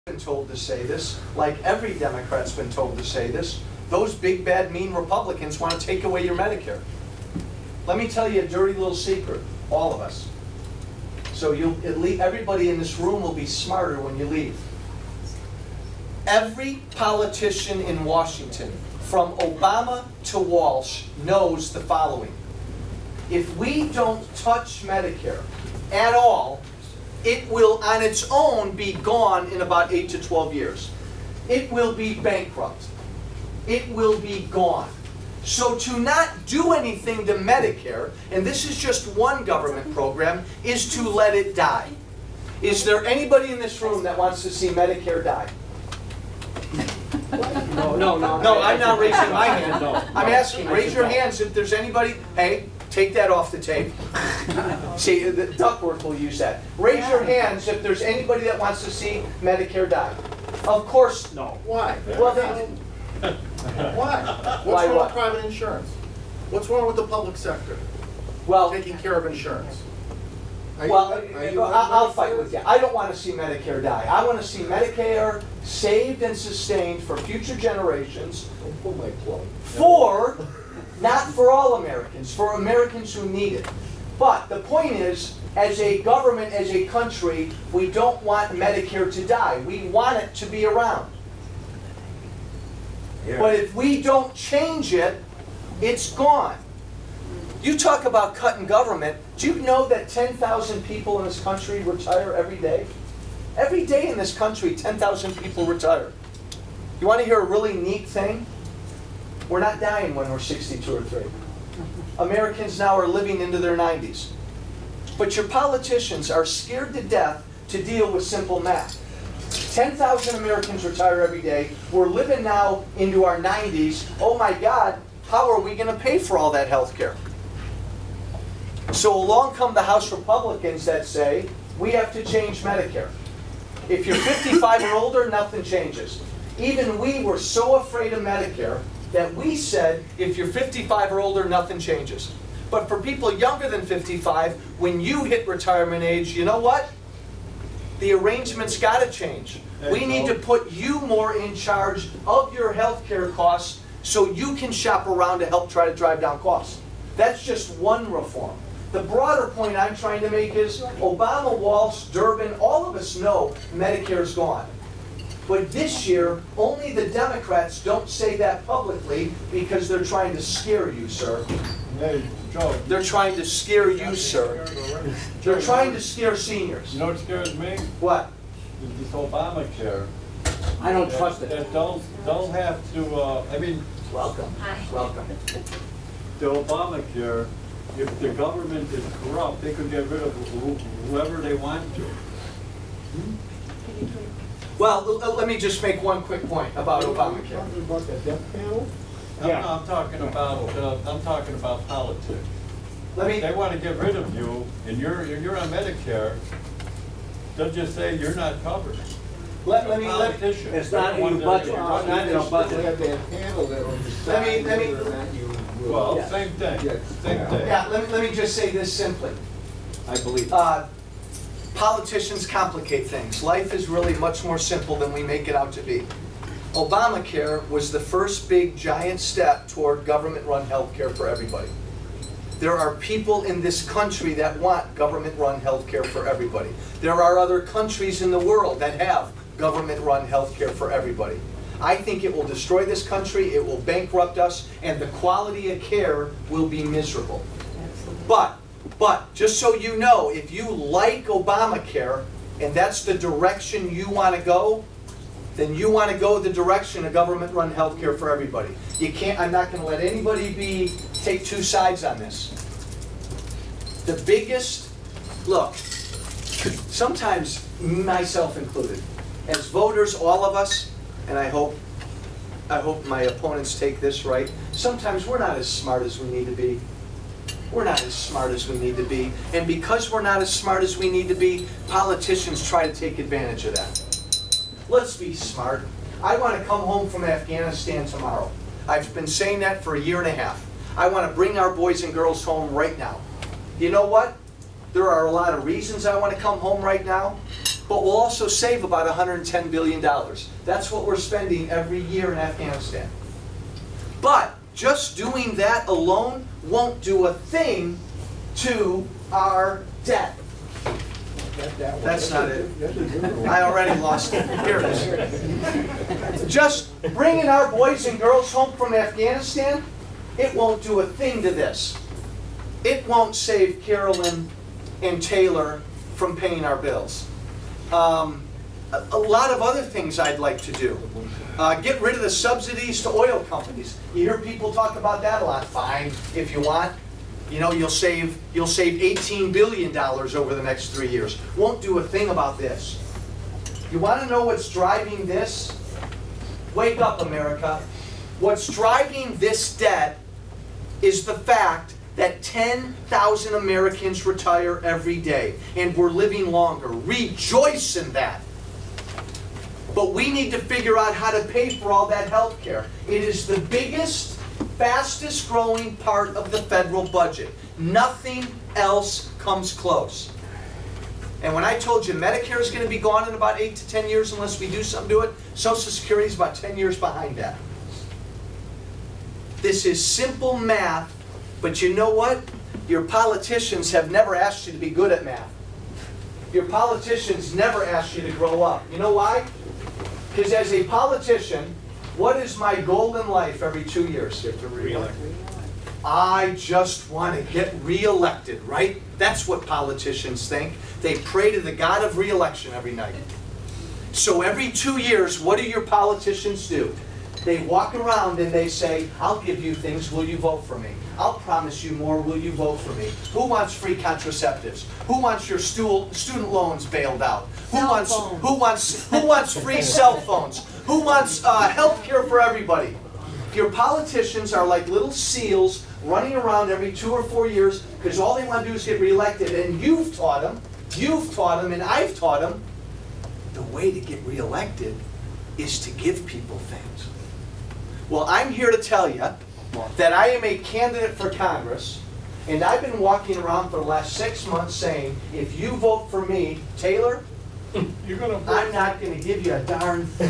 been told to say this, like every Democrat's been told to say this. Those big, bad, mean Republicans want to take away your Medicare. Let me tell you a dirty little secret, all of us. So everybody in this room will be smarter when you leave. Every politician in Washington, from Obama to Walsh, knows the following. If we don't touch Medicare at all, it will on its own be gone in about 8 to 12 years. It will be bankrupt. It will be gone. So to not do anything to Medicare, and this is just one government program, is to let it die. Is there anybody in this room that wants to see Medicare die? No, I'm not raising my hand. I'm asking, raise your hands if there's anybody. Hey, take that off the tape. See, the ductwork will use that. Raise your hands if there's anybody that wants to see Medicare die. Of course, no. Why? Well, then, why? What's wrong with private insurance? What's wrong with the public sector? Well, taking care of insurance. I'll fight with you. I don't want to see Medicare die. I want to see Medicare saved and sustained for future generations. Don't pull my plug. Not for all Americans, for Americans who need it. But the point is, as a government, as a country, we don't want Medicare to die. We want it to be around. Yeah. But if we don't change it, it's gone. You talk about cutting government. Do you know that 10,000 people in this country retire every day? Every day in this country, 10,000 people retire. You want to hear a really neat thing? We're not dying when we're 62 or 3. Americans now are living into their 90s. But your politicians are scared to death to deal with simple math. 10,000 Americans retire every day. We're living now into our 90s. Oh my God, how are we going to pay for all that health care? So along come the House Republicans that say, we have to change Medicare. If you're 55 or older, nothing changes. Even we were so afraid of Medicare that we said, if you're 55 or older, nothing changes. But for people younger than 55, when you hit retirement age, you know what? The arrangement's got to change. We need to put you more in charge of your health care costs so you can shop around to help try to drive down costs. That's just one reform. The broader point I'm trying to make is Obama, Walsh, Durbin, all of us know Medicare's gone. But this year, only the Democrats don't say that publicly because they're trying to scare you, sir. Hey, Joe. They're trying to scare you, sir. They're trying to scare seniors. You know what scares me? What? This Obamacare. I don't trust it. That don't have to, Welcome. Hi. Welcome. The Obamacare, if the government is corrupt, they could get rid of whoever they want to. Well, let me just make one quick point about Obamacare. Talking about the death panel? Yeah. I'm talking about politics. They want to get rid of you, and you're on Medicare. They'll just say you're not covered. It's not in your budget. It's not in your budget. We have that panel that will decide whether or not you will. Well, same thing. Yes. Same thing. Yeah, let me just say this simply. I believe. Politicians complicate things. Life is really much more simple than we make it out to be. Obamacare was the first big giant step toward government-run health care for everybody. There are people in this country that want government-run health care for everybody. There are other countries in the world that have government-run health care for everybody. I think it will destroy this country, it will bankrupt us, and the quality of care will be miserable. But just so you know, if you like Obamacare, and that's the direction you want to go, then you want to go the direction of government-run health care for everybody. You can't. I'm not going to let anybody take two sides on this. The biggest, look, sometimes myself included, as voters, all of us, and I hope my opponents take this right, sometimes we're not as smart as we need to be. We're not as smart as we need to be. And because we're not as smart as we need to be, politicians try to take advantage of that. Let's be smart. I want to come home from Afghanistan tomorrow. I've been saying that for 1.5 years. I want to bring our boys and girls home right now. You know what? There are a lot of reasons I want to come home right now, but we'll also save about $110 billion. That's what we're spending every year in Afghanistan. But just doing that alone won't do a thing to our debt. That's not it. I already lost it. Here it is. Just bringing our boys and girls home from Afghanistan, it won't do a thing to this. It won't save Carolyn and Taylor from paying our bills. A lot of other things I'd like to do. Get rid of the subsidies to oil companies. You hear people talk about that a lot. Fine, if you want. You know, you'll save $18 billion over the next 3 years. Won't do a thing about this. You want to know what's driving this? Wake up, America. What's driving this debt is the fact that 10,000 Americans retire every day, and we're living longer. Rejoice in that. But we need to figure out how to pay for all that health care. It is the biggest, fastest growing part of the federal budget. Nothing else comes close. And when I told you Medicare is going to be gone in about 8 to 10 years unless we do something to it, Social Security is about 10 years behind that. This is simple math, but you know what? Your politicians have never asked you to be good at math. Your politicians never asked you to grow up. You know why? Because as a politician, what is my goal in life every 2 years? You have to re-elect. I just want to get re-elected, right? That's what politicians think. They pray to the God of re-election every night. So every 2 years, what do your politicians do? They walk around and they say, I'll give you things, will you vote for me? I'll promise you more, will you vote for me? Who wants free contraceptives? Who wants your student loans bailed out? Who wants free cell phones? Who wants health care for everybody? Your politicians are like little seals running around every 2 or 4 years because all they want to do is get reelected, and you've taught them, and I've taught them, the way to get reelected is to give people things. Well, I'm here to tell you that I am a candidate for Congress, and I've been walking around for the last 6 months saying, if you vote for me, Taylor, I'm not going to give you a darn thing.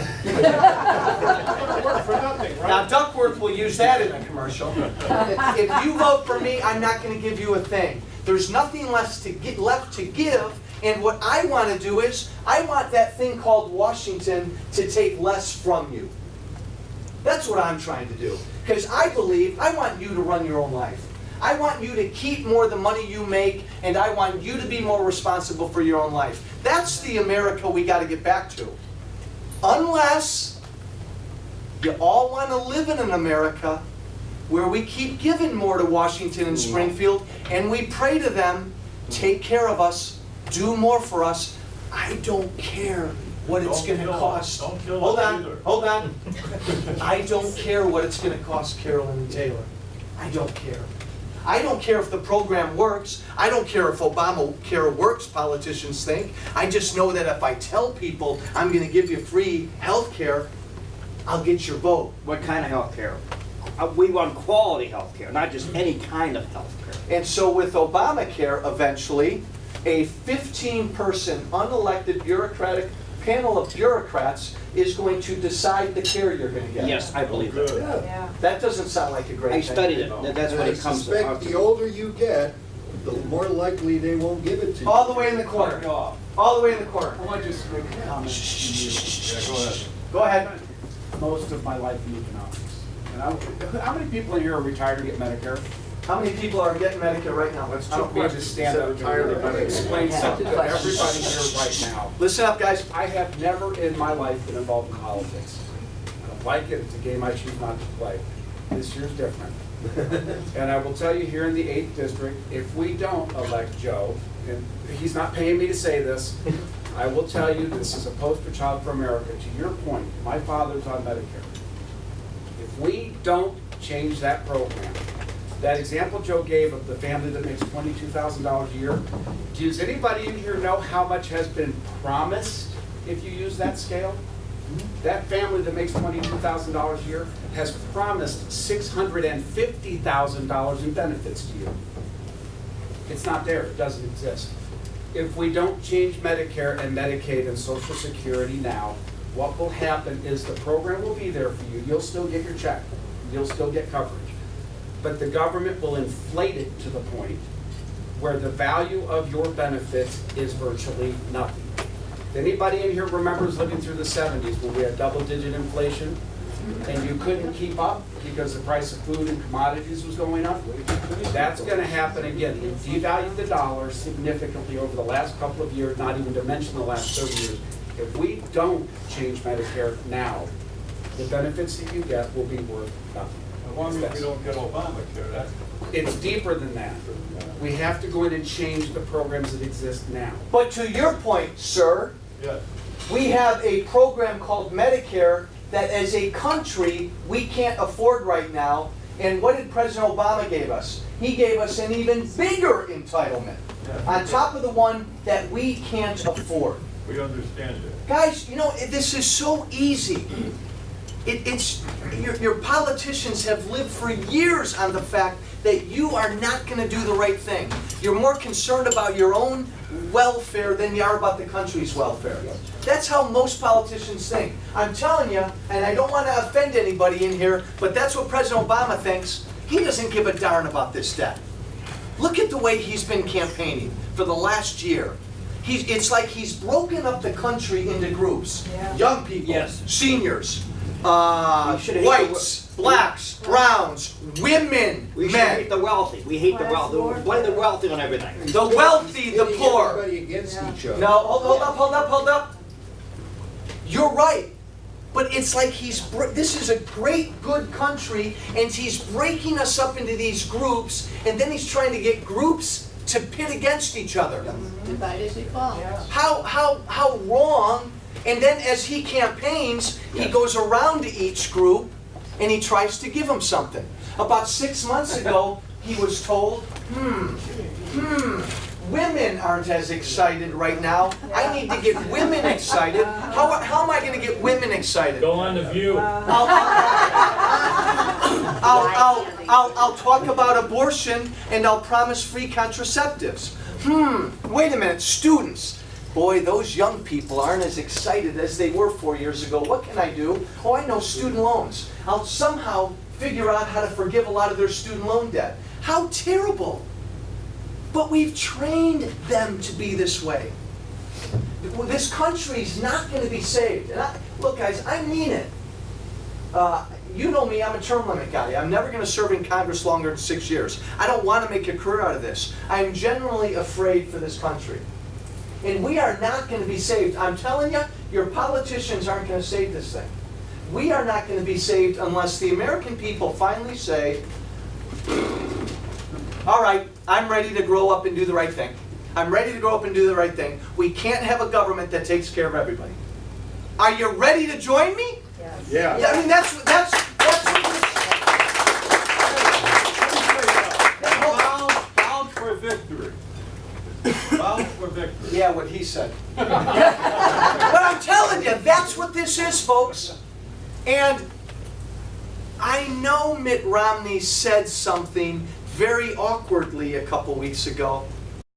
Now, Duckworth will use that in a commercial. If you vote for me, I'm not going to give you a thing. There's nothing left to give, and what I want to do is, I want that thing called Washington to take less from you. That's what I'm trying to do. Because I believe, I want you to run your own life. I want you to keep more of the money you make, and I want you to be more responsible for your own life. That's the America we got to get back to. Unless you all want to live in an America where we keep giving more to Washington and Springfield, and we pray to them, take care of us, do more for us. I don't care what it's going to cost. Hold on. I don't care what it's going to cost Carolyn and Taylor. I don't care. I don't care if the program works. I don't care if Obamacare works, politicians think. I just know that if I tell people I'm going to give you free health care, I'll get your vote. What kind of health care? We want quality health care, not just any kind of health care. And so with Obamacare, eventually, a 15-person unelected bureaucratic panel of bureaucrats is going to decide the care you're going to get. Yes, I believe that. Yeah. That doesn't sound like a great thing. I studied it. That's what it comes to. I suspect the older you get, the more likely they won't give it to you. All the way in the corner. All the way in the corner. I want to just make a comment. Yeah, go ahead. Go ahead. Most of my life in economics. And how many people in here are retired or get Medicare? How many people are getting Medicare right now? I don't want to just stand up and explain something to everybody here right now. Listen up, guys. I have never in my life been involved in politics. I don't like it. It's a game I choose not to play. This year's different. And I will tell you here in the 8th district, if we don't elect Joe, and he's not paying me to say this, I will tell you this is a poster child for America. To your point, my father's on Medicare. If we don't change that program, that example Joe gave of the family that makes $22,000 a year, does anybody in here know how much has been promised if you use that scale? That family that makes $22,000 a year has promised $650,000 in benefits to you. It's not there. It doesn't exist. if we don't change Medicare and Medicaid and Social Security now, what will happen is the program will be there for you. You'll still get your check. You'll still get coverage. But the government will inflate it to the point where the value of your benefits is virtually nothing. If anybody in here remembers living through the 70s when we had double-digit inflation and you couldn't keep up because the price of food and commodities was going up, that's going to happen again. It devalued the dollar significantly over the last couple of years, not even to mention the last 30 years. If we don't change Medicare now, the benefits that you get will be worth nothing. As long as we don't get Obamacare, that's. It's deeper than that. We have to go in and change the programs that exist now. But to your point, sir, Yes. we have a program called Medicare that as a country, we can't afford right now. And what did President Obama give us? He gave us an even bigger entitlement on top of the one that we can't afford. We understand it. Guys, you know, this is so easy. Your politicians have lived for years on the fact that you are not going to do the right thing. You're more concerned about your own welfare than you are about the country's welfare. That's how most politicians think. I'm telling you, and I don't want to offend anybody in here, but that's what President Obama thinks. He doesn't give a darn about this debt. Look at the way he's been campaigning for the last year. It's like he's broken up the country into groups. Yeah. Young people, Yes. seniors, should hate whites, blacks, browns, women, We should men. hate the wealthy. We hate the wealthy. Blame the wealthy on everything. The wealthy, the Pitting poor. everybody against each other. No, hold up. You're right. But it's like this is a great, good country, and he's breaking us up into these groups, and then he's trying to get groups to pit against each other. Divide as you fall. How wrong. And then as he campaigns, he goes around to each group, and he tries to give them something. About 6 months ago, he was told, women aren't as excited right now. I need to get women excited. How am I going to get women excited? Go on The View. I'll talk about abortion, and I'll promise free contraceptives. Wait a minute, students. Boy, those young people aren't as excited as they were 4 years ago. What can I do? Oh, I know, student loans. I'll somehow figure out how to forgive a lot of their student loan debt. How terrible. But we've trained them to be this way. This country's not going to be saved. And look, guys, I mean it. You know me, I'm a term limit guy. I'm never going to serve in Congress longer than 6 years. I don't want to make a career out of this. I'm genuinely afraid for this country. And we are not going to be saved. I'm telling you, your politicians aren't going to save this thing. We are not going to be saved unless the American people finally say, all right, I'm ready to grow up and do the right thing. I'm ready to grow up and do the right thing. We can't have a government that takes care of everybody. Are you ready to join me? Yes. Yeah. Yeah, I mean, that's what this... Bound for victory. Bound for victory. Yeah, what he said. But I'm telling you, that's what this is, folks. And I know Mitt Romney said something very awkwardly a couple weeks ago.